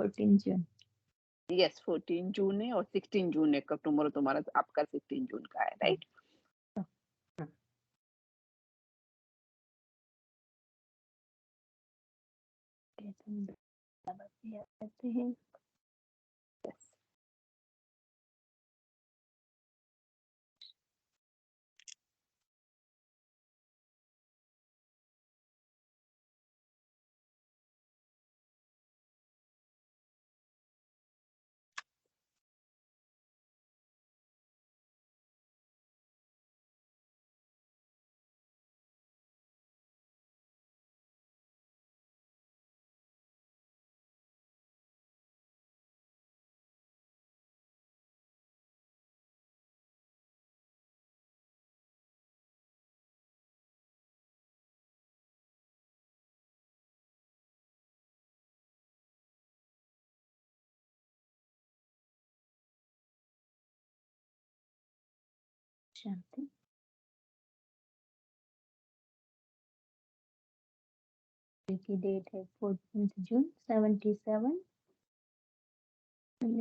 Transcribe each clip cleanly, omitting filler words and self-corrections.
14 जून। Yes 14 जून है और 16 जून है, कब टुमारो तुम्हारा, आपका 16 जून का है, राइट? हाँ, हाँ। कैसे हम बाबा को याद करते हैं। यस। शांति। की डेट है 14 जून 77।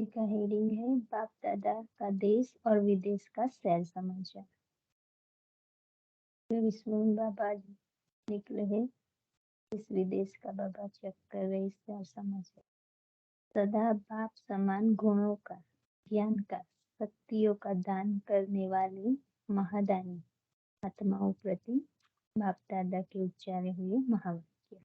का हेडिंग है बाप दादा का देश और विदेश का सैर समाचार। विश्वनाथ बाबा निकले हैं इस विदेश का बाबा चेक कर रहे सैर समाचार। सदा बाप समान गुणों का, ज्ञान का, शक्तियों का दान करने वाली महादानी आत्माओं प्रति बाप दादा के उच्चारे हुए महावाक्य।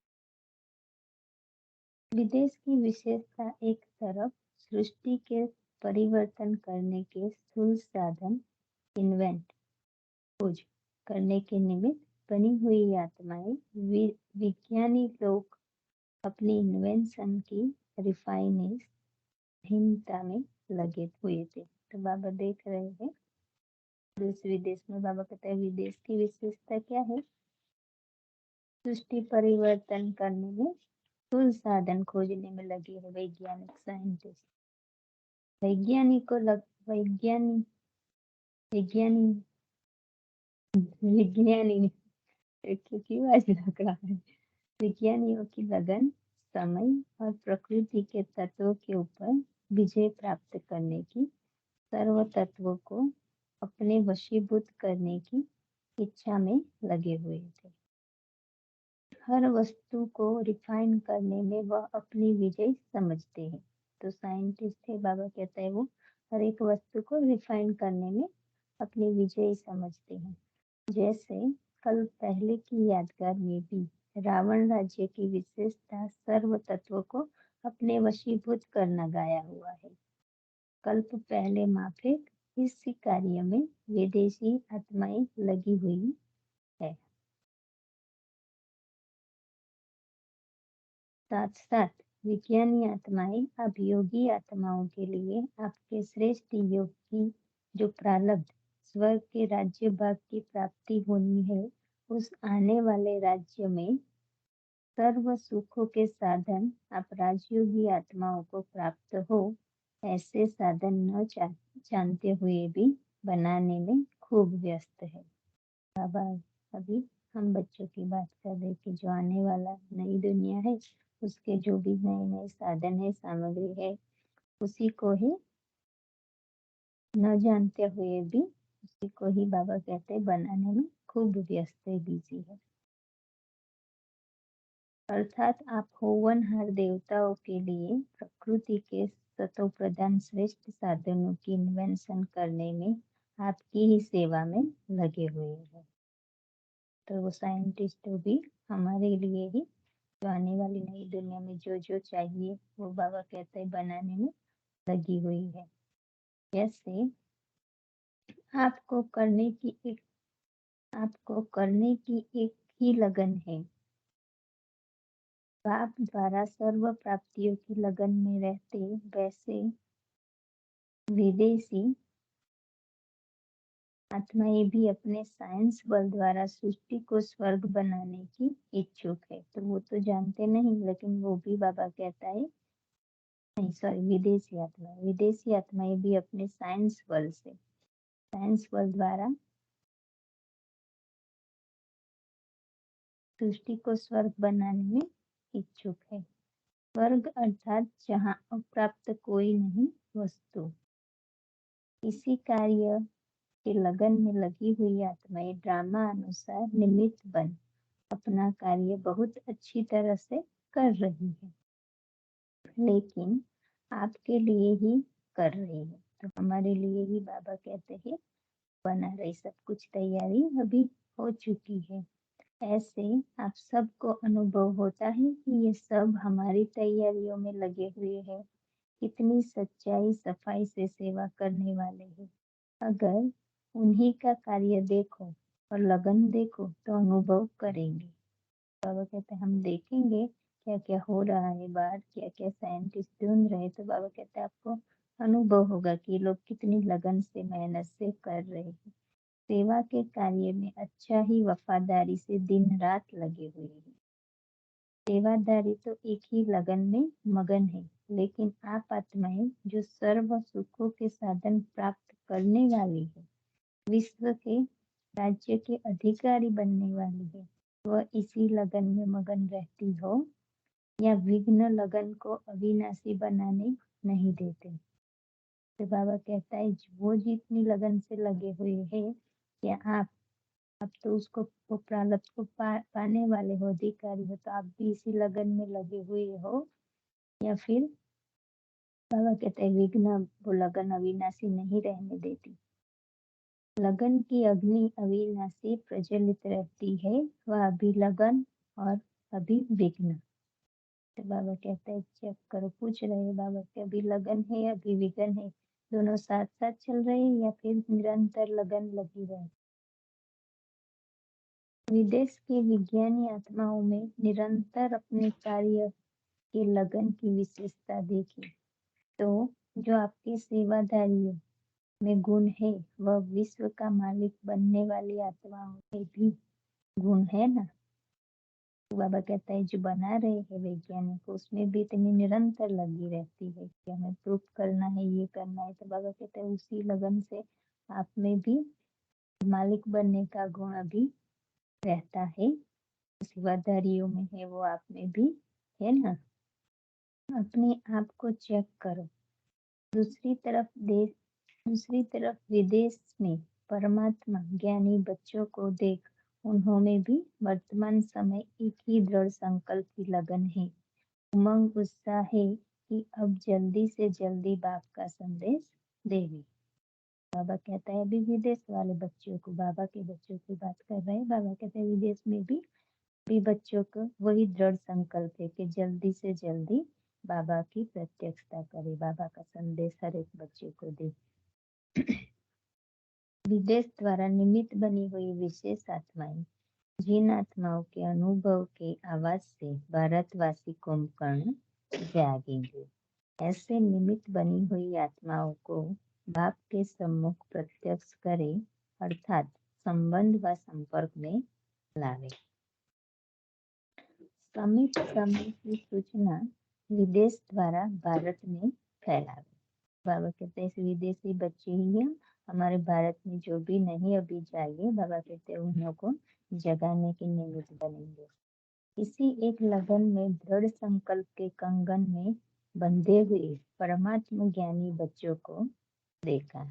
विदेश की विशेषता एक तरफ सृष्टि के परिवर्तन करने के स्थूल साधन इन्वेंट खोज करने के निमित्त बनी हुई आत्माएं, विज्ञानी लोग अपनी इन्वेंशन की रिफाइनेस भिन्नता में लगे हुए थे। तो बाबा देख रहे हैं देश विदेश में। बाबा कहते हैं विदेश की विशेषता क्या है? सृष्टि परिवर्तन करने में स्थूल साधन खोजने में लगे है वैज्ञानिक साइंटिस्ट। विज्ञानी क्यों आज लग रहा है। विज्ञानियों की लगन समय और प्रकृति के तत्वों के ऊपर विजय प्राप्त करने की, सर्व तत्वों को अपने वशीभूत करने की इच्छा में लगे हुए थे। हर वस्तु को रिफाइन करने में वह अपनी विजय समझते हैं। तो साइंटिस्ट है, बाबा कहता है वो हर एक वस्तु को रिफाइन करने में अपनी विजय समझते हैं। जैसे कल पहले की यादगार में भी रावण राज्य की विशेषता सर्व तत्वों को अपने वशीभूत करना गाया हुआ है। कल्प पहले माफिक इस कार्य में विदेशी आत्माएं लगी हुई है। साथ साथ विज्ञानी आत्माएं अभियोगी आत्माओं के लिए आपके श्रेष्ठ योग की जो प्रारब्ध स्वर्ग के राज्य भाग की प्राप्ति होनी है, उस आने वाले राज्य में सर्व सुखों के साधन आप राजयोगी आत्माओं को प्राप्त हो, ऐसे साधन न जानते हुए भी बनाने में खूब व्यस्त है। बाबा अभी हम बच्चों की बात कर रहे कि जो आने वाला नई दुनिया है, उसके जो भी नए नए साधन है, सामग्री है, उसी को ही न जानते हुए भी उसी को ही बाबा कहते हैं बनाने में खूब व्यस्त है, बिजी है। अर्थात आप होवनहार देवताओं के लिए प्रकृति के सतो प्रधान श्रेष्ठ साधनों की इन्वेंशन करने में आपकी ही सेवा में लगे हुए हैं। तो वो साइंटिस्ट भी हमारे लिए ही जो आने वाली नई दुनिया में जो जो चाहिए वो बाबा कहते हैं बनाने में लगी हुई है। जैसे आपको करने की एक ही लगन है। बाप द्वारा सर्व प्राप्तियों की लगन में रहते वैसे विदेशी आत्माएं भी अपने साइंस बल द्वारा सृष्टि को स्वर्ग बनाने की इच्छुक है। तो वो तो जानते नहीं, लेकिन वो भी बाबा कहता है नहीं, सॉरी, विदेशी आत्माएं भी अपने साइंस बल द्वारा सृष्टि को स्वर्ग बनाने में इच्छुक है। स्वर्ग अर्थात जहाँ अप्राप्त कोई नहीं वस्तु। इसी कार्य के लगन में लगी हुई आत्माएं ड्रामा अनुसार निमित्त बन अपना कार्य बहुत अच्छी तरह से कर रही है, लेकिन आपके लिए ही कर रही है। तो हमारे लिए ही बाबा कहते हैं बना रही, सब कुछ तैयारी अभी हो चुकी है। ऐसे आप सबको अनुभव होता है कि ये सब हमारी तैयारियों में लगे हुए हैं, कितनी सच्चाई सफाई से सेवा करने वाले हैं। अगर उन्हीं का कार्य देखो और लगन देखो तो अनुभव करेंगे। बाबा कहते हैं हम देखेंगे क्या क्या हो रहा है बाहर, क्या क्या साइंटिस्ट ढूंढ रहे हैं, तो बाबा कहते हैं आपको अनुभव होगा कि लोग कितनी लगन से मेहनत से कर रहे हैं, सेवा के कार्य में अच्छा ही वफादारी से दिन रात लगे हुए हैं। सेवादारी तो एक ही लगन में मगन है, लेकिन आप आत्माएं जो सर्व सुखों के साधन प्राप्त करने वाली है, विश्व के राज्य के अधिकारी बनने वाली है, वह इसी लगन में मगन रहती हो या विघ्न लगन को अविनाशी बनाने नहीं देते। तो बाबा कहता है वो जितनी लगन से लगे हुए हैं, या आप तो उसको वो प्रारब्ध को पाने वाले हो, अधिकारी हो, तो आप भी इसी लगन में लगे हुए हो, या फिर बाबा कहते हैं विघ्न वो लगन अविनाशी नहीं रहने देती। लगन की अग्नि अविनाशी प्रज्वलित रहती है, वह अभी लगन और अभी विघ्न। तो बाबा कहते हैं चेक करो, पूछ रहे हैं बाबा के अभी लगन है अभी विघ्न है, दोनों साथ साथ चल रहे हैं या फिर निरंतर लगन लगी रहे। विदेश के विज्ञानी आत्माओं में निरंतर अपने कार्य के लगन की विशेषता देखी, तो जो आपके सेवादारियों में गुण है वह विश्व का मालिक बनने वाली आत्माओं में भी गुण है ना। तो बाबा कहता है जो बना रहे हैं वैज्ञानिक उसमें भी इतनी निरंतर लगी रहती है कि हमें प्रूफ करना है, ये करना है, तो बाबा कहता है उसी लगन से आप में भी मालिक बनने का गुण अभी रहता है, सेवादारियों में है वो आप में भी है ना। अपने आप को चेक करो। दूसरी तरफ विदेश में परमात्मा ज्ञानी बच्चों को देख उन्होंने भी वर्तमान समय एक ही दृढ़ संकल्प की लगन है, उमंग उत्साह है कि अब जल्दी से जल्दी बाप का संदेश देवे। बाबा कहता है अभी विदेश वाले बच्चों को, बाबा के बच्चों की बात कर रहे हैं, बाबा कहते हैं विदेश में भी बच्चों को वही दृढ़ संकल्प है कि जल्दी से जल्दी बाबा की प्रत्यक्षता करे, बाबा का संदेश हर एक बच्चे को दे। विदेश द्वारा निमित्त बनी हुई विशेष आत्माएं जिन आत्माओं के अनुभव के आवाज से भारतवासी कुंभकर्ण जागेंगे, ऐसे निमित्त बनी हुई आत्माओं को बाप के सम्मुख प्रत्यक्ष करे, अर्थात संबंध व संपर्क में लावे। समित समय की सूचना विदेश द्वारा भारत में फैलावे। बाबा कहते हैं विदेशी बच्चे ही हैं, हमारे भारत में जो भी नहीं अभी जागे, बाबा कहते हैं उन लोगों को जगाने के निमित्त बनेंगे। इसी एक लगन में दृढ़ संकल्प के कंगन में बंधे हुए परमात्मा ज्ञानी बच्चों को देखा।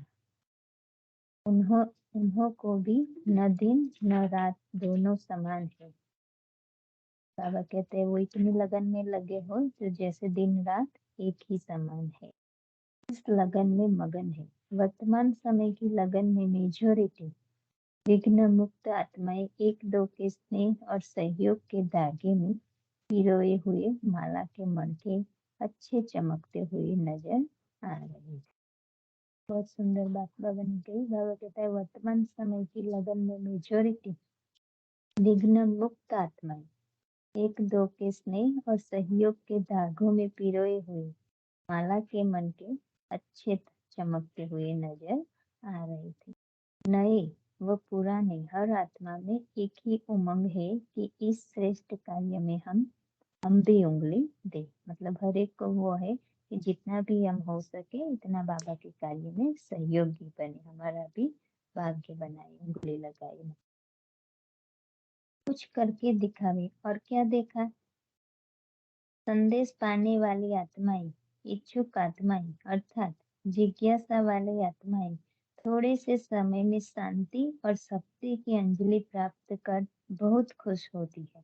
उन्हों को भी न दिन न रात दोनों समान है। बाबा कहते हैं वो इतनी लगन में लगे हो तो जैसे दिन रात एक ही समान है, इस लगन में मगन है। वर्तमान समय की लगन में मेजोरिटी विघ्न मुक्त आत्माएं एक दो के स्नेह और सहयोग के धागे में पिरोए हुए माला के मणके अच्छे चमकते हुए नजर आ रहे थे। बहुत सुंदर बात बाबा ने कही। बाबा कहता है वर्तमान समय की लगन में मेजोरिटी विघ्न मुक्त आत्माएं एक दो के स्नेह और सहयोग के धागों में पिरोए हुए माला के मनके अच्छे चमकते हुए नजर आ रहे थे। नए व पुराने हर आत्मा में एक ही उमंग है कि इस श्रेष्ठ कार्य में हम भी उंगली दे, मतलब हर एक को वो है कि जितना भी हम हो सके इतना बाबा के कार्य में सहयोगी बने, हमारा भी भाग्य बनाए, उंगली लगाए, कुछ करके दिखावे। और क्या देखा, संदेश पाने वाली आत्माएं, इच्छुक आत्माएं अर्थात जिज्ञासा वाली आत्माएं थोड़े से समय में शांति और शक्ति की अंजलि प्राप्त कर बहुत खुश होती है।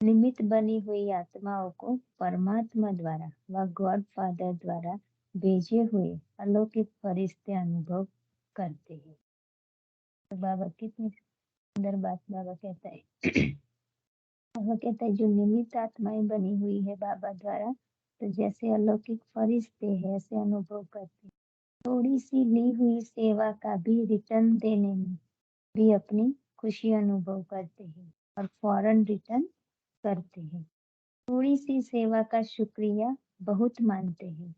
निमित्त बनी हुई आत्माओं को परमात्मा द्वारा व गॉड फादर द्वारा भेजे हुए अलौकिक फरिश्ते अनुभव करते हैं। तो बाबा कितनी सुंदर बात बाबा कहता है। बाबा कहता है जो निमित्त आत्माएं बनी हुई है बाबा द्वारा, तो जैसे अलौकिक फरिश्ते हैं ऐसे अनुभव करते हैं। थोड़ी सी ली हुई सेवा का भी रिटर्न देने में भी अपनी खुशी अनुभव करते हैं और फौरन रिटर्न करते हैं। थोड़ी सी सेवा का शुक्रिया बहुत मानते हैं।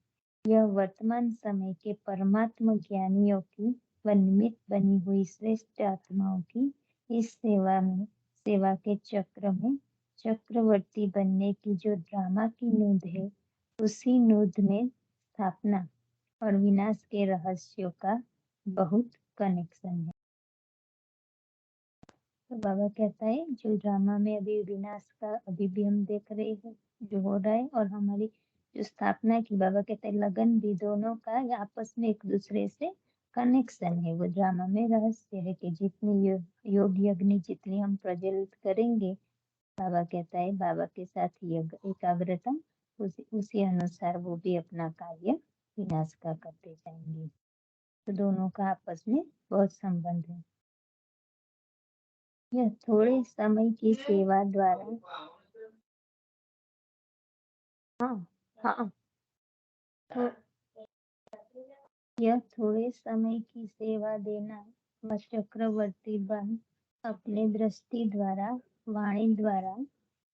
यह वर्तमान समय के परमात्मा ज्ञानियों की व निमित्त बनी हुई श्रेष्ठ आत्माओं की इस सेवा के चक्र में चक्रवर्ती बनने की जो ड्रामा की नोंद है, उसी नोंद में स्थापना और विनाश के रहस्यों का बहुत कनेक्शन है। तो बाबा कहता है जो ड्रामा में अभी विनाश का अभी भी हम देख रहे हैं जो हो रहा है, और हमारी जो स्थापना की बाबा कहते हैं लगन भी, दोनों का आपस में एक दूसरे से कनेक्शन है। वो ड्रामा में रहस्य है कि जितनी योग यज्ञ जितनी हम प्रज्वलित करेंगे, बाबा कहता है बाबा के साथ एकाग्रता उसी अनुसार वो भी अपना कार्य विनाश का करते जाएंगे। तो दोनों का आपस में बहुत संबंध है। यह थोड़े समय की सेवा द्वारा हाँ तो यह थोड़े समय की सेवा देना व चक्रवर्ती बन अपने दृष्टि द्वारा, वाणी द्वारा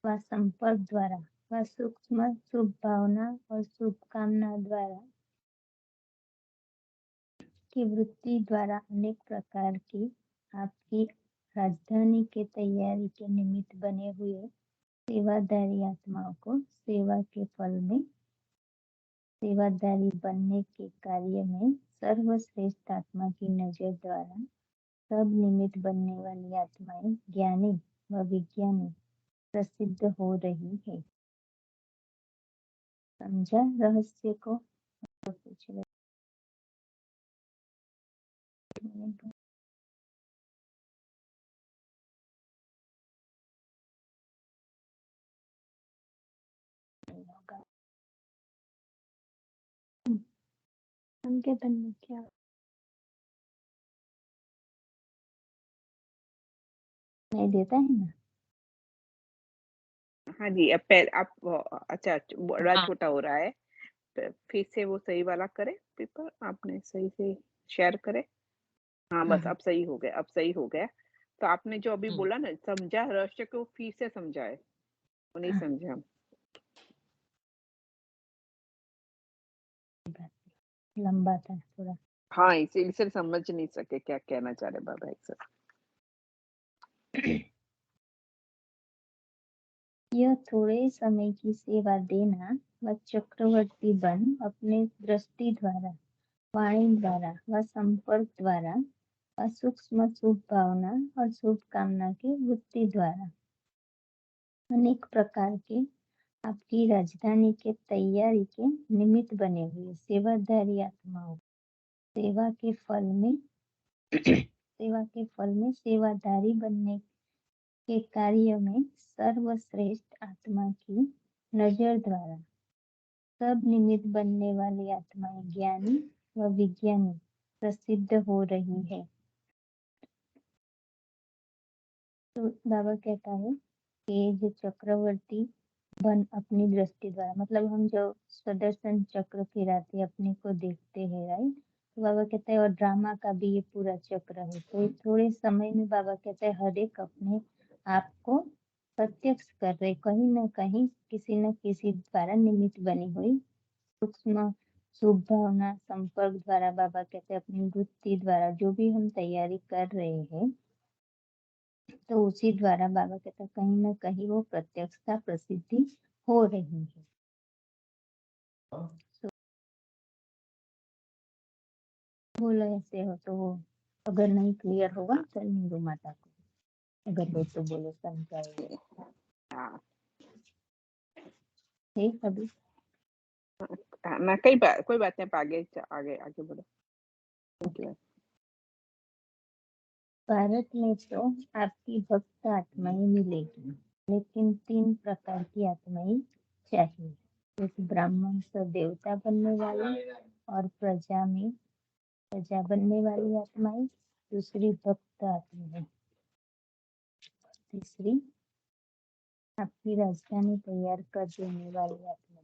व संपर्क द्वारा व सूक्ष्म शुभ भावना और शुभकामना द्वारा की वृत्ति द्वारा अनेक प्रकार की आपकी राजधानी के तैयारी के निमित्त बने हुए सेवादारी आत्माओं को सेवादारी बनने के कार्य में सर्वश्रेष्ठ आत्मा की नजर द्वारा सब निमित्त बनने वाली आत्माएं ज्ञानी व विज्ञानी प्रसिद्ध हो रही है। समझा रहस्य को? तो पूछ रहे होगा। संकेतन में क्या नहीं देता है ना? हाँ जी, अब अच्छा बड़ा छोटा हो रहा है, तो फिर से वो सही वाला करें पेपर, आपने सही से शेयर करे। हाँ, बस अब सही हो गया, अब सही हो गया। तो आपने जो अभी बोला ना, समझा रहस्य को फिर से समझाए, वो नहीं समझे हम। लंबा था थोड़ा। हाँ, इसे समझ नहीं सके क्या कहना चाह रहे बाबा एक साथ। यह थोड़े समय की सेवा देना व चक्रवर्ती बन अपने दृष्टि द्वारा, वाणी द्वारा व संपर्क द्वारा व सूक्ष्म शुभ भावना और शुभकामना की वृत्ति द्वारा अनेक प्रकार के आपकी राजधानी के तैयारी के निमित्त बने हुए सेवादारी आत्माओं सेवा के फल में सेवादारी बनने के कार्य में सर्वश्रेष्ठ आत्मा की नजर द्वारा सब निमित्त बनने वाली आत्माएं ज्ञानी व विज्ञानी प्रसिद्ध हो रही है। तो बाबा कहता है कि जो चक्रवर्ती बन अपनी दृष्टि द्वारा, मतलब हम जो सुदर्शन चक्र फिराते अपने को देखते हैं, राइट? तो बाबा कहते हैं और ड्रामा का भी ये पूरा चक्र है। तो थोड़े समय में बाबा कहते हैं हर एक अपने आप को प्रत्यक्ष कर रहे, कहीं ना कहीं किसी न किसी द्वारा निमित्त बनी हुई सूक्ष्म शुभ भावना संपर्क द्वारा, बाबा कहते हैं अपनी वृत्ति द्वारा जो भी हम तैयारी कर रहे हैं, तो उसी द्वारा बाबा कहता कहीं ना कहीं वो प्रत्यक्षता प्रसिद्धि हो रही है। तो बोलो ऐसे हो तो वो अगर नहीं क्लियर होगा तो नीरू माता को, अगर हो तो बोलो समझाएगा। हाँ, है अभी। ना कोई बात नहीं, आप आगे आगे आगे बढ़ो। Thank you. भारत में तो आपकी भक्त आत्माएं मिलेगी, लेकिन 3 प्रकार की आत्माएं चाहिए। एक ब्राह्मण से देवता बनने वाली और प्रजा बनने वाली आत्माएं, दूसरी भक्त आत्माएं, तीसरी आपकी राजधानी तैयार कर देने वाली आत्माएं।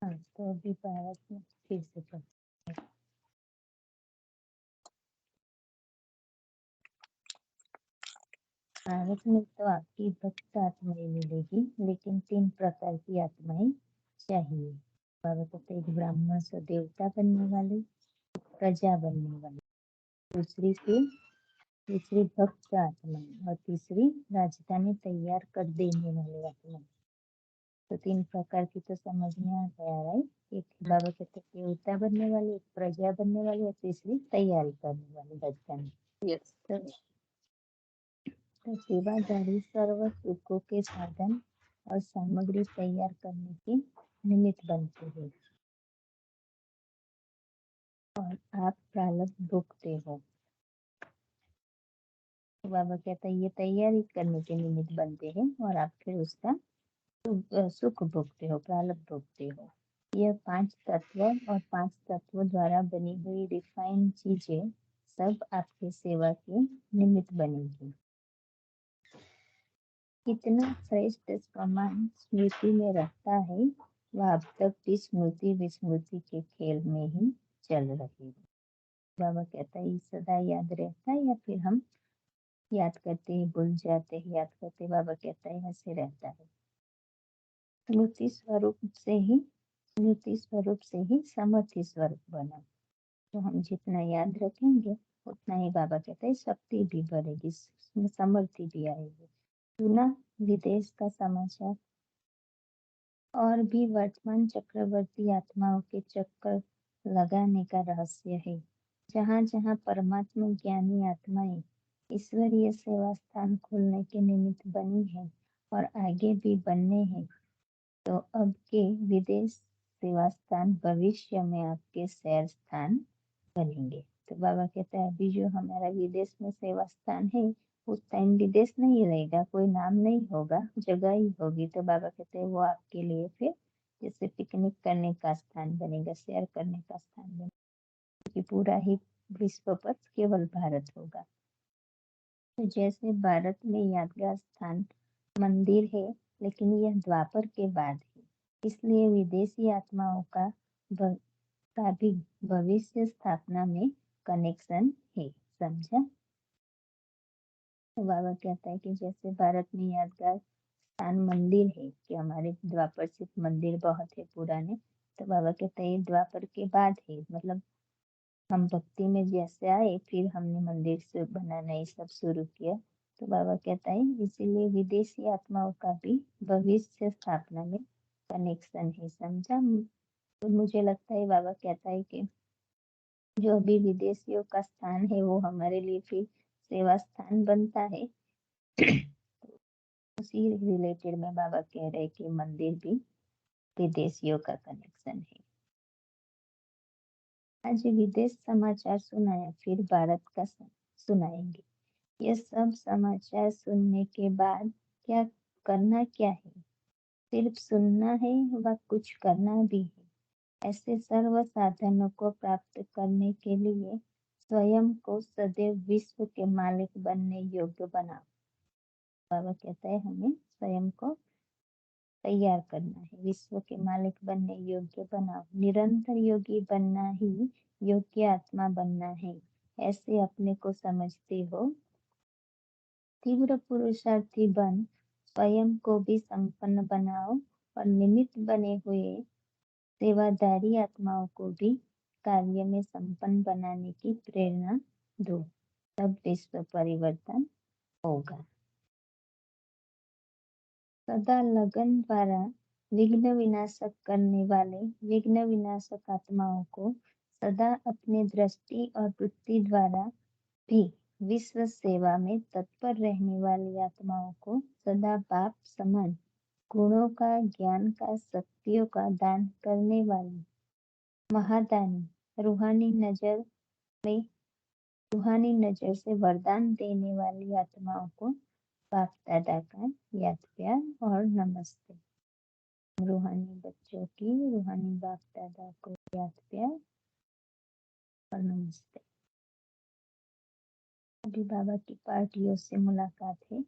हाँ, तो अभी भारत में फिर से भारत में तो आपकी भक्त आत्माएं मिलेगी, लेकिन 3 प्रकार की आत्माएं चाहिए। भारत तो एक ब्राह्मण से देवता बनने वाली, प्रजा बनने वाली, तीसरी भक्त आत्माएं और तीसरी राजधानी तैयार कर देने वाली आत्माएं। तो 3 प्रकार की तो समझ में आ गया, राइट? एक बाबा कहते देवता बनने वाली, एक प्रजा बनने वाली और तीसरी तैयारी करने वाली राजधानी। यस। तो सेवादारी सर्व सुखों के साधन और सामग्री तैयार करने की निमित्त बनते हैं और आप प्रारब्ध भोगते हो। तो बाबा कहता है ये तैयारी करने के निमित्त बनते हैं और आप फिर उसका सुख भोगते हो, प्रारब्ध भोगते हो। यह 5 तत्व और 5 तत्वों द्वारा बनी हुई रिफाइंड चीजें सब आपके सेवा के निमित्त बनेगी। कितना श्रेष्ठ प्रमाण स्मृति में रहता है, वह अब तक भी स्मृति विस्मृति के खेल में ही चल रही है। बाबा कहता है ये सदा याद रहता है या फिर हम याद करते ही भूल जाते हैं, याद करते। बाबा कहता है ऐसे रहता है। स्मृति स्वरूप से ही समर्थि स्वरूप बना। तो हम जितना याद रखेंगे उतना ही बाबा कहते हैं शक्ति भी बढ़ेगी, समर्थि भी आएगी। सुना विदेश का समाचार और भी वर्तमान चक्रवर्ती आत्माओं के चक्कर लगाने का रहस्य है। जहाँ जहाँ परमात्मा ज्ञानी आत्माएं ईश्वरीय सेवा स्थान खोलने के निमित्त बनी है और आगे भी बनने हैं, तो अब के विदेश सेवा स्थान भविष्य में आपके सैर स्थान बनेंगे। तो बाबा कहता है अभी जो हमारा विदेश में सेवा स्थान है उस टाइम विदेश नहीं रहेगा, कोई नाम नहीं होगा, जगह ही होगी। तो बाबा कहते हैं वो आपके लिए फिर जैसे पिकनिक करने का स्थान बनेगा, सैर करने का स्थान बनेगा, क्योंकि पूरा ही विश्व पर केवल भारत होगा। तो जैसे भारत में यादगार स्थान मंदिर है, लेकिन यह द्वापर के बाद है, इसलिए विदेशी आत्माओं का भी भविष्य स्थापना में कनेक्शन है। समझा? तो बाबा कहता है कि जैसे भारत में यादगार स्थान मंदिर है, कि हमारे द्वापर से मंदिर बहुत है पुराने, तो बाबा कहता है द्वापर के बाद है, मतलब हम भक्ति में जैसे आए फिर हमने मंदिर से बनाना ये सब शुरू किया। तो बाबा कहता है इसीलिए विदेशी आत्माओं का भी भविष्य स्थापना में कनेक्शन है। समझा? तो मुझे लगता है बाबा कहता है कि जो अभी विदेशियों का स्थान है वो हमारे लिए फिर सेवा स्थान बनता है। उसी रिलेटेड में बाबा कह रहे कि मंदिर भी विदेशियों का कनेक्शन है। आज विदेश समाचार सुनाया, फिर भारत का सुनाएंगे। ये सब समाचार सुनने के बाद क्या करना क्या है? सिर्फ सुनना है व कुछ करना भी है। ऐसे सर्व साधनों को प्राप्त करने के लिए स्वयं को सदैव विश्व के मालिक बनने योग्य बनाओ। बाबा कहता है हमें स्वयं को तैयार करना है, विश्व के मालिक बनने योग्य बनाओ। निरंतर योगी बनना ही योग्य आत्मा बनना है, ऐसे अपने को समझते हो। तीव्र पुरुषार्थी बन स्वयं को भी संपन्न बनाओ और निमित्त बने हुए सेवादारी आत्माओं को भी कार्य में संपन्न बनाने की प्रेरणा दो, तब विश्व परिवर्तन होगा। सदा लगन द्वारा विघ्न विनाशक करने वाले विघ्न विनाशक आत्माओं को सदा अपने दृष्टि और वृत्ति द्वारा भी विश्व सेवा में तत्पर रहने वाली आत्माओं को सदा बाप समान गुणों का, ज्ञान का, शक्तियों का दान करने वाली महादानी रूहानी नजर से वरदान देने वाली आत्माओं को बाप दादा का याद प्यार और नमस्ते। रूहानी बच्चों की रूहानी बाप दादा को याद प्यार और नमस्ते। अभी बाबा की पार्टियों से मुलाकात है।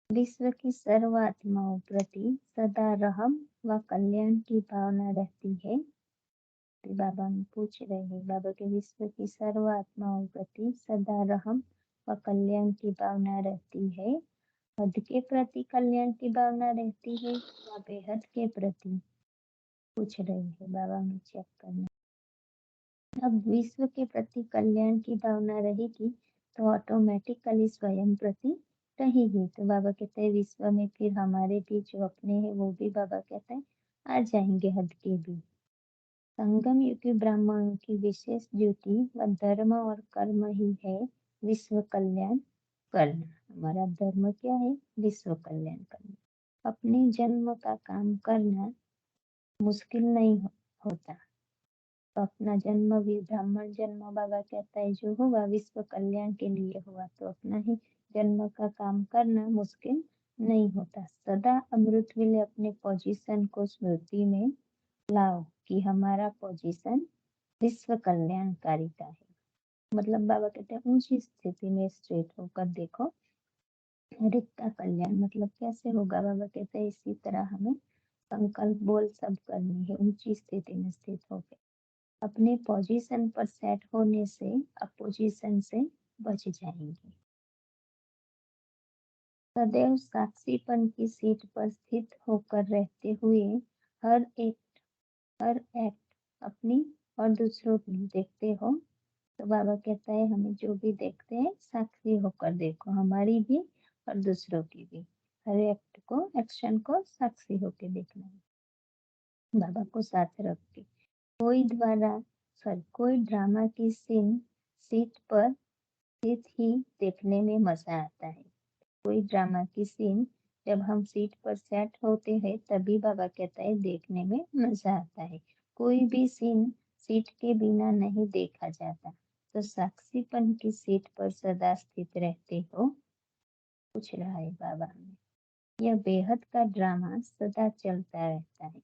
विश्व की सर्व आत्माओं प्रति सदा रहम व कल्याण की भावना रहती है। बाबा में पूछ रहे हैं, बाबा के विश्व की सर्व आत्माओं प्रति सदा रहम व कल्याण की भावना रहती है। हद के प्रति कल्याण की भावना रहती है या बेहद के प्रति, पूछ रहे हैं बाबा में चेक करना। अब विश्व के प्रति कल्याण की भावना रहेगी तो ऑटोमेटिकली स्वयं प्रति रहेगी। तो बाबा कहते हैं विश्व में फिर हमारे भी जो अपने हैं वो भी बाबा कहते हैं आ जाएंगे हद के भी। संगम युगी ब्राह्मणों की विशेष ड्यूटी व धर्म और कर्म ही है विश्व कल्याण करना। हमारा धर्म क्या है? विश्व कल्याण करना। अपने जन्म का काम करना मुश्किल नहीं होता। तो अपना जन्म भी ब्राह्मण जन्म बाबा कहता है जो हुआ विश्व कल्याण के लिए हुआ, तो अपना ही जन्म का काम करना मुश्किल नहीं होता। सदा अमृत वेले अपने पोजीशन को स्मृति में लाओ कि हमारा पोजीशन विश्व कल्याणकारी का है। मतलब बाबा कहते हैं ऊंची स्थिति में स्ट्रेट होकर देखो हर एक का कल्याण मतलब कैसे होगा। बाबा कहते हैं इसी तरह हमें संकल्प बोल सब करनी है, ऊंची स्थिति में स्थित होकर अपने पोजीशन पर सेट होने से अपोजिशन से बच जाएंगे। सदैव साक्षीपन की सीट पर स्थित होकर रहते हुए हर एक्ट अपनी और दूसरों की देखते हो। तो बाबा कहता है हमें जो भी देखते हैं साक्षी होकर देखो, हमारी भी और दूसरों की भी। हर एक्ट को एक्शन को साक्षी होकर देखना है, बाबा को साथ रख के। कोई ड्रामा की सीट पर स्थित ही देखने में मजा आता है। कोई ड्रामा की सीन जब हम सीट पर सेट होते हैं तभी बाबा कहता है देखने में मजा आता है। कोई भी सीन सीट के बिना नहीं देखा जाता। तो साक्षीपन की सीट पर सदा स्थित रहते हो, पूछ रहा है बाबा में। यह बेहद का ड्रामा सदा चलता रहता है।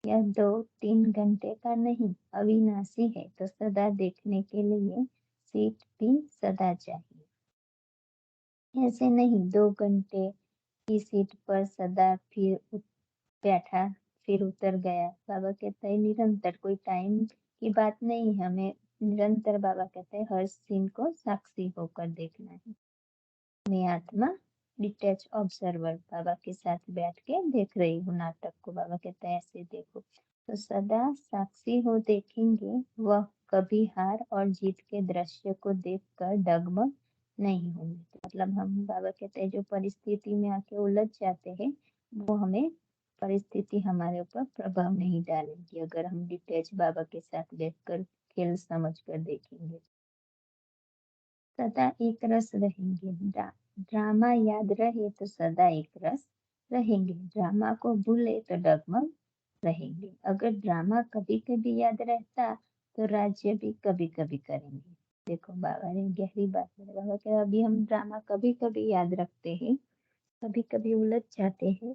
यह 2-3 घंटे का नहीं, अविनाशी है। तो सदा देखने के लिए सीट भी सदा चाहिए। ऐसे नहीं 2 घंटे की सीट पर सदा फिर बैठा फिर उतर गया। बाबा कहता है निरंतर, कोई टाइम की बात नहीं, हमें निरंतर बाबा कहते हैं हर सीन को साक्षी होकर देखना है। मैं आत्मा डिटैच ऑब्जर्वर बाबा के साथ बैठ के देख रही हूँ नाटक को। बाबा कहता है ऐसे देखो। तो सदा साक्षी हो देखेंगे, वह कभी हार और जीत के दृश्य को देखकर डगमग नहीं होंगे। तो मतलब हम बाबा कहते हैं जो परिस्थिति में आके उलझ जाते हैं वो हमें परिस्थिति हमारे ऊपर प्रभाव नहीं डालेगी अगर हम डिटैच बाबा के साथ बैठकर खेल समझकर देखेंगे। सदा एक रस रहेंगे। ड्रामा याद रहे तो सदा एक रस रहेंगे, ड्रामा को भूले तो डगमग रहेंगे। अगर ड्रामा कभी कभी याद रहता तो राज्य भी कभी कभी करेंगे। देखो बाबा ने गहरी बात है। बाबा के अभी हम ड्रामा कभी कभी याद रखते हैं, कभी कभी उलझ जाते हैं।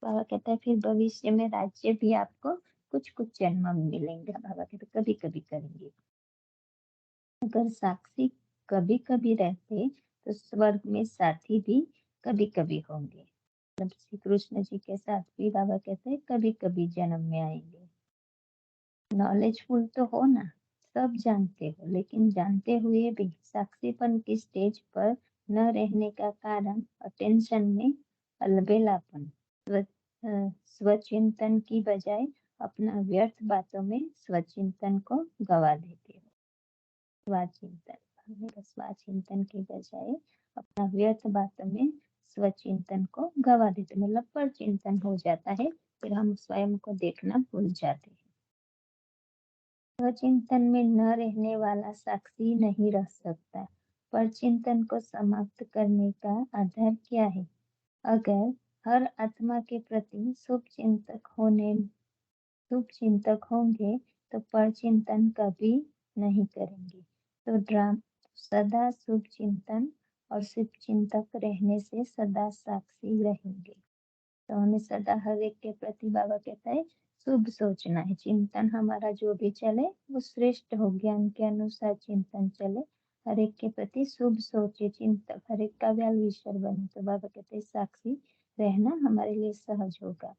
बाबा कहता है फिर भविष्य में राज्य भी आपको कुछ कुछ जन्म मिलेंगे। बाबा कहते कभी कभी करेंगे। अगर साक्षी कभी कभी रहते तो स्वर्ग में साथी भी कभी कभी होंगे। मतलब श्री कृष्ण जी के साथ भी बाबा कहते हैं कभी कभी जन्म में आएंगे। नॉलेजफुल तो हो ना, सब जानते हो, लेकिन जानते हुए भी साक्षीपन की स्टेज पर न रहने का कारण अटेंशन में अलबेलापन, स्वचिंतन की बजाय अपना व्यर्थ बातों में स्वचिंतन को गवा देते हो। स्वाचिंतन के बजाय अपना व्यर्थ बातों में स्वचिंतन को गवा देते, मतलब पर चिंतन हो जाता है, फिर हम स्वयं को देखना भूल जाते हैं। स्वचिंतन में न रहने वाला साक्षी नहीं रह सकता। पर चिंतन को समाप्त करने का आधार क्या है? अगर हर आत्मा के प्रति शुभ चिंतक होंगे तो पर चिंतन कभी नहीं करेंगे। तो सदा शुभ चिंतन और शुभ चिंतक रहने से सदा साक्षी रहेंगे। तो हमें सदा हर एक के प्रति बाबा कहता है शुभ सोचना है। चिंतन हमारा जो भी चले वो श्रेष्ठ हो, ज्ञान के अनुसार चिंतन चले, हर एक के प्रति शुभ सोचे, चिंतक हर एक का वेल विशर बने। तो बाबा कहते हैं साक्षी रहना हमारे लिए सहज होगा।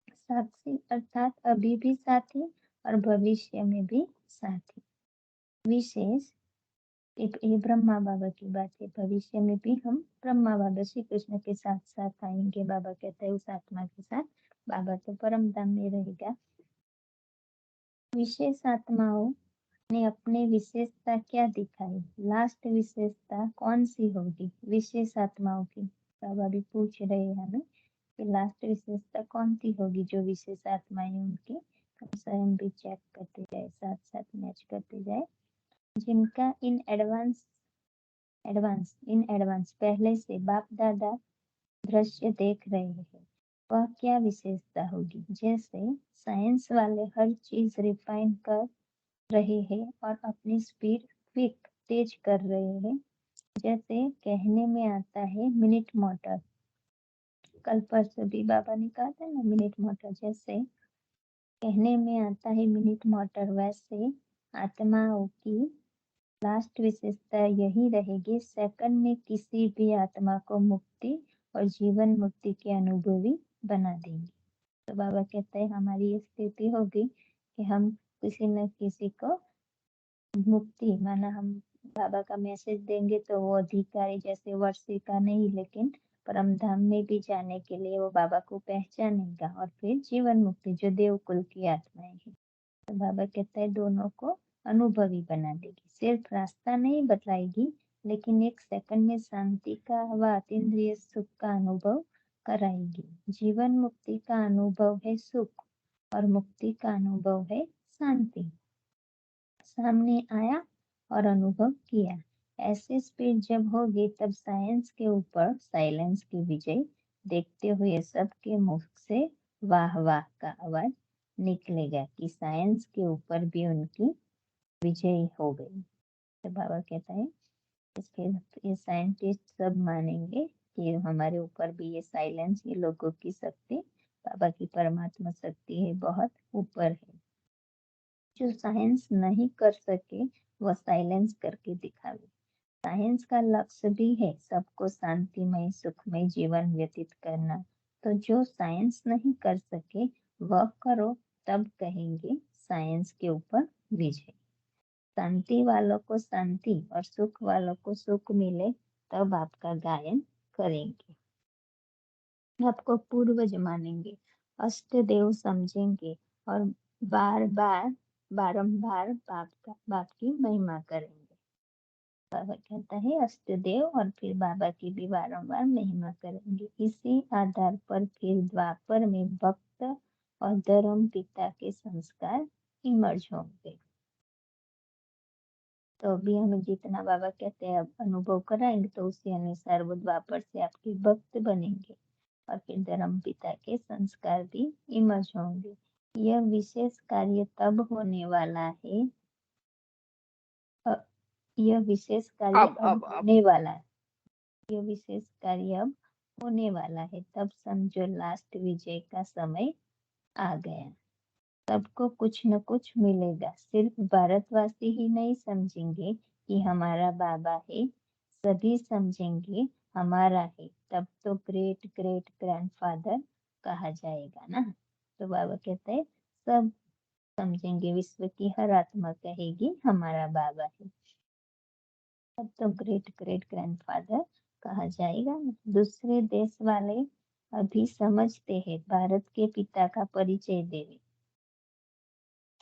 साक्षी अर्थात अभी भी साथी और भविष्य में भी साथी। विशेष ये ब्रह्मा बाबा की बात है। भविष्य में भी हम ब्रह्मा बाबा श्री कृष्ण के साथ साथ आएंगे। बाबा कहते हैं उस आत्मा के साथ बाबा तो परम धाम में रहेगा। विशेष आत्माओं ने अपने विशेषता क्या दिखाई? लास्ट विशेषता कौन सी होगी विशेष आत्माओं की? बाबा भी पूछ रहे हैं हमें कि लास्ट विशेषता कौन सी होगी जो विशेष आत्माएं उनकी। हम स्वयं भी चेक करते जाए, साथ साथ मैच करते जाए। जिनका इन एडवांस पहले से बाप दादा दृश्य देख रहे हैं, वह क्या विशेषता होगी? जैसे साइंस वाले हर चीज रिफाइन कर रहे हैं और अपनी स्पीड क्विक तेज कर रहे हैं। जैसे कहने में आता है मिनट मोटर, कल परसों भी बाबा ने कहा था ना मिनट मोटर, जैसे कहने में आता है मिनट मोटर, वैसे आत्माओं की लास्ट विशेषता यही रहेगी, सेकंड में किसी भी आत्मा को मुक्ति और जीवन मुक्ति के अनुभवी बना देंगे। तो बाबा कहते हैं हमारी ये स्थिति होगी कि हम किसी न किसी को मुक्ति, माना हम बाबा का मैसेज देंगे तो वो अधिकारी जैसे वर्षिका नहीं, लेकिन परम धाम में भी जाने के लिए वो बाबा को पहचानेगा और फिर जीवन मुक्ति जो देवकुल की आत्माएं हैं। तो बाबा कहता है दोनों को अनुभवी बना देगी। सिर्फ रास्ता नहीं बतलाएगी, लेकिन एक सेकंड में शांति का व अतीन्द्रिय सुख का अनुभव कराएगी। जीवन मुक्ति का अनुभव है सुख और मुक्ति का अनुभव है शांति। सामने आया और अनुभव किया। ऐसी स्पीड जब होगी तब साइंस के ऊपर साइलेंस की विजय देखते हुए सबके मुख से वाह वाह का आवाज निकलेगा कि साइंस के ऊपर भी उनकी विजय हो गई। तो बाबा कहता है इसके ये साइंटिस्ट सब मानेंगे कि हमारे ऊपर भी ये साइलेंस, ये लोगों की शक्ति, बाबा की परमात्मा शक्ति है, बहुत ऊपर है। जो साइंस नहीं कर सके वह साइलेंस करके दिखावे। साइंस का लक्ष्य भी है सबको शांतिमय सुखमय जीवन व्यतीत करना। तो जो साइंस नहीं कर सके वह करो, तब कहेंगे साइंस के ऊपर विजय। शांति वालों को शांति और सुख वालों को सुख मिले तब आपका गायन करेंगे, आपको पूर्वज मानेंगे, अष्ट देव समझेंगे और बारंबार बाप की महिमा करेंगे। बाबा कहता है अष्ट देव और फिर बाबा की भी बारंबार महिमा करेंगे। इसी आधार पर फिर द्वापर में भक्त और धर्म पिता के संस्कार इमर्ज होंगे। तो अभी हमें जितना बाबा कहते हैं अब अनुभव कराएंगे तो उसी अनुसार वो द्वापर से आपके भक्त बनेंगे और फिर धर्म पिता के संस्कार भी इमर्ज होंगे। यह विशेष कार्य तब होने वाला है, यह विशेष कार्य अब होने वाला है, यह विशेष कार्य अब होने वाला है। तब समझो लास्ट विजय का समय आ गया। सबको कुछ न कुछ मिलेगा। सिर्फ भारतवासी ही नहीं समझेंगे कि हमारा बाबा है, सभी समझेंगे हमारा है, तब तो ग्रेट ग्रेट ग्रैंडफादर कहा जाएगा ना। तो बाबा कहते हैं सब समझेंगे, विश्व की हर आत्मा कहेगी हमारा बाबा है, तब तो ग्रेट ग्रेट ग्रैंडफादर कहा जाएगा ना। दूसरे देश वाले अभी समझते हैं, भारत के पिता का परिचय देवे,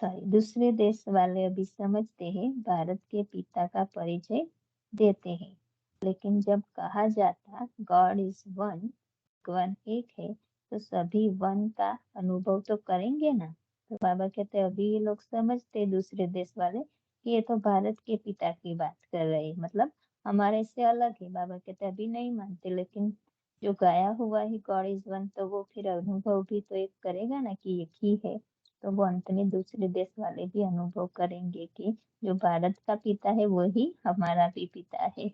सॉरी दूसरे देश वाले अभी समझते हैं भारत के पिता का परिचय देते हैं, लेकिन जब कहा जाता गॉड इज वन, वन एक है, तो सभी वन का अनुभव तो करेंगे ना। तो बाबा कहते हैं अभी ये लोग समझते दूसरे देश वाले कि ये तो भारत के पिता की बात कर रहे हैं, मतलब हमारे से अलग है। बाबा कहते अभी नहीं मानते, लेकिन जो गाया हुआ है गॉड इज वन, तो वो फिर अनुभव भी तो एक करेगा ना कि एक ही है। तो वो अंत में दूसरे देश वाले भी अनुभव करेंगे कि जो भारत का पिता है वही हमारा भी पिता है।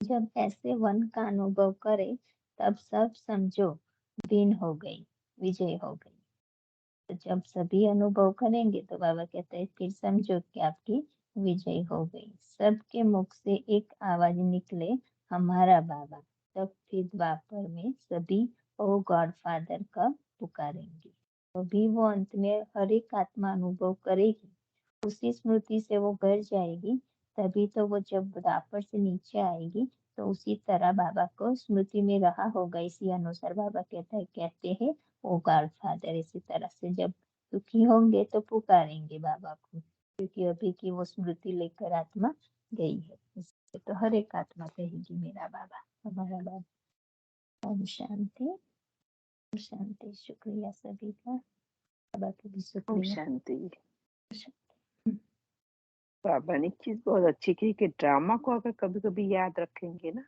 जब ऐसे वन का अनुभव करे तब सब समझो दिन हो गई, विजय हो गई। तो जब सभी अनुभव करेंगे तो बाबा कहते हैं फिर समझो कि आपकी विजय हो गई। सबके मुख से एक आवाज निकले, हमारा बाबा। तब फिर द्वापर में सभी ओ गॉड फादर का पुकारेंगे। तभी वो अंत में हर एक आत्मा अनुभव करेगी, उसी स्मृति से वो घर जाएगी। तभी तो वो जब द्वापर से नीचे आएगी तो उसी तरह बाबा को स्मृति में रहा होगा। इसी अनुसार बाबा कहते हैं ओ गॉड फादर। इसी तरह से जब दुखी होंगे तो पुकारेंगे बाबा को, क्योंकि अभी की वो स्मृति लेकर आत्मा गई है। इससे तो हर एक आत्मा कहेगी मेरा बाबा, हमारा बाबा। ओम शांति, ओम शांति। शुक्रिया सभी का, बाबा का भी ओम शुक्रिया। शांति। बाबा ने चीज बहुत अच्छी की कि ड्रामा को अगर कभी-कभी याद रखेंगे ना,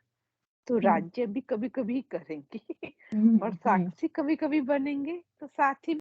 तो राज्य भी कभी-कभी करेंगे और साक्षी कभी-कभी बनेंगे तो साथी